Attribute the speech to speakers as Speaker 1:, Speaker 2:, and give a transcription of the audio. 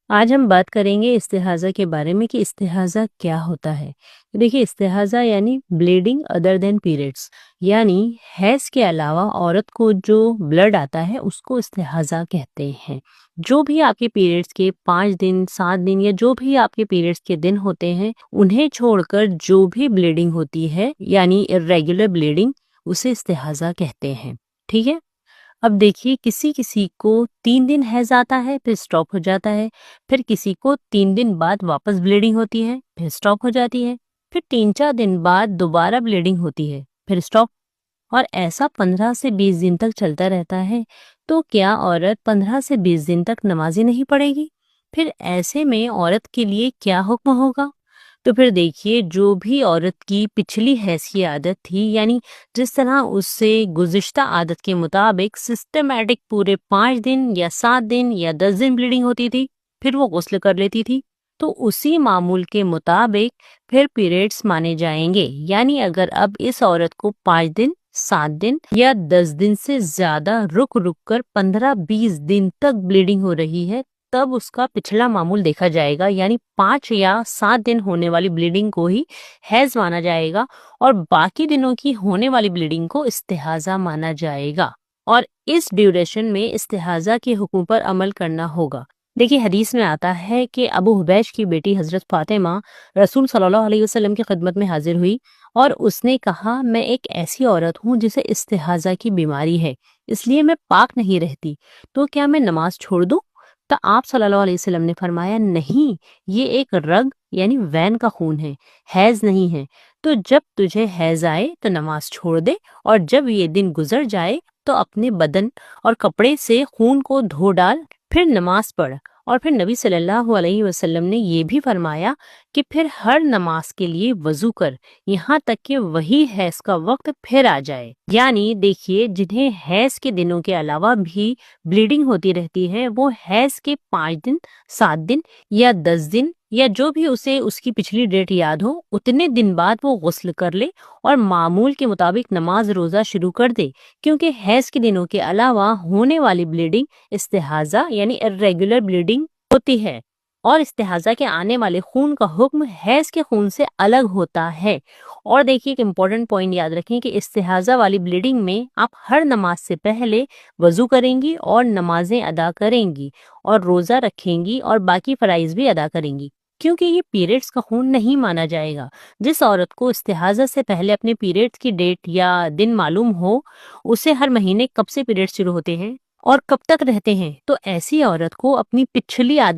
Speaker 1: आज हम बात करेंगे इस्तिहाज़ा के बारे में कि इस्तिहाज़ा क्या होता है। देखिए, इस्तिहाज़ा यानी ब्लीडिंग अदर देन पीरियड्स, यानी हैज़ के अलावा औरत को जो ब्लड आता है उसको इस्तिहाज़ा कहते हैं। जो भी आपके पीरियड्स के 5 दिन, 7 दिन या जो भी आपके पीरियड्स के दिन होते हैं, उन्हें छोड़कर जो भी ब्लीडिंग होती है यानी इर्रेगुलर ब्लीडिंग, उसे इस्तिहाज़ा कहते हैं। ठीक है? अब देखिए, किसी किसी को 3 दिन हैज़ आता है फिर स्टॉप हो जाता है, फिर किसी को 3 दिन बाद वापस ब्लीडिंग होती है फिर स्टॉप हो जाती है, फिर 3-4 दिन बाद दोबारा ब्लीडिंग होती है फिर स्टॉप, और ऐसा 15 से 20 दिन तक चलता रहता है। तो क्या औरत 15 से 20 दिन तक नमाज़ी नहीं पढ़ेगी? फिर ऐसे में औरत के लिए क्या हुक्म होगा? तो फिर देखिए, जो भी औरत की पिछली हैज़ की आदत थी, यानी जिस तरह उससे गुज़िश्ता आदत के मुताबिक सिस्टमैटिक पूरे 5 दिन या 7 दिन या 10 दिन ब्लीडिंग होती थी, फिर वो गुस्ल कर लेती थी, तो उसी मामूल के मुताबिक फिर पीरियड्स माने जाएंगे। यानी अगर अब इस औरत को 5 दिन, 7 दिन या 10 दिन से ज़्यादा रुक रुक कर 15-20 दिन तक ब्लीडिंग हो रही है, तब उसका पिछला मामूल देखा जाएगा, यानी 5 या 7 दिन होने वाली ब्लीडिंग को ही हैज़ माना जाएगा और बाकी दिनों की होने वाली ब्लीडिंग को इस्तिहाज़ा माना जाएगा। और इस ड्यूरेशन में इस्तिहाज़ा के हुक्म पर अमल करना होगा। देखिए, हदीस में आता है कि अबू हुबैश की बेटी हज़रत फ़ातिमा रसूल सल्लल्लाहु अलैहि वसल्लम की खिदमत में हाजिर हुई और उसने कहा, मैं एक ऐसी औरत हूँ जिसे इस्तिहाज़ा की बीमारी है, इसलिए मैं पाक नहीं रहती, तो क्या मैं नमाज छोड़ दूँ? तो आप सल्लल्लाहु अलैहि वसल्लम ने फरमाया, नहीं, ये एक रग यानी वैन का खून है, हैज़ नहीं है। तो जब तुझे हैज़ आए तो नमाज छोड़ दे, और जब ये दिन गुजर जाए तो अपने बदन और कपड़े से खून को धो डाल, फिर नमाज पढ़। और फिर नबी सल्लल्लाहु अलैहि वसल्लम ने ये भी फरमाया कि फिर हर नमाज के लिए वजू कर, यहाँ तक कि वही हैज़ का वक्त फिर आ जाए। यानी देखिए, जिन्हें हैज़ के दिनों के अलावा भी ब्लीडिंग होती रहती है, वो हैज़ के 5 दिन, 7 दिन या 10 दिन या जो भी उसे उसकी पिछली डेट याद हो, उतने दिन बाद वो गुस्ल कर ले और मामूल के मुताबिक नमाज रोज़ा शुरू कर दे, क्योंकि हैज़ के दिनों के अलावा होने वाली ब्लीडिंग इस्तिहाज़ा यानी इर्रेगुलर ब्लीडिंग होती है, और इस्तिहाज़ा के आने वाले खून का हुक्म हैज़ के खून से अलग होता है। और देखिए, एक इम्पॉर्टेंट पॉइंट याद रखें कि इस्तिहाज़ा वाली ब्लीडिंग में आप हर नमाज से पहले वज़ू करेंगी और नमाजें अदा करेंगी और रोज़ा रखेंगी और बाकी फ़राइज़ भी अदा करेंगी, क्योंकि ये पीरियड्स का खून नहीं माना जाएगा। जिस औरत को इस्तिहाज़ा से पहले अपने पीरियड्स की डेट या दिन मालूम हो, उसे हर महीने कब से पीरियड्स शुरू होते हैं और कब तक रहते हैं, तो ऐसी औरत को अपनी पिछली आदत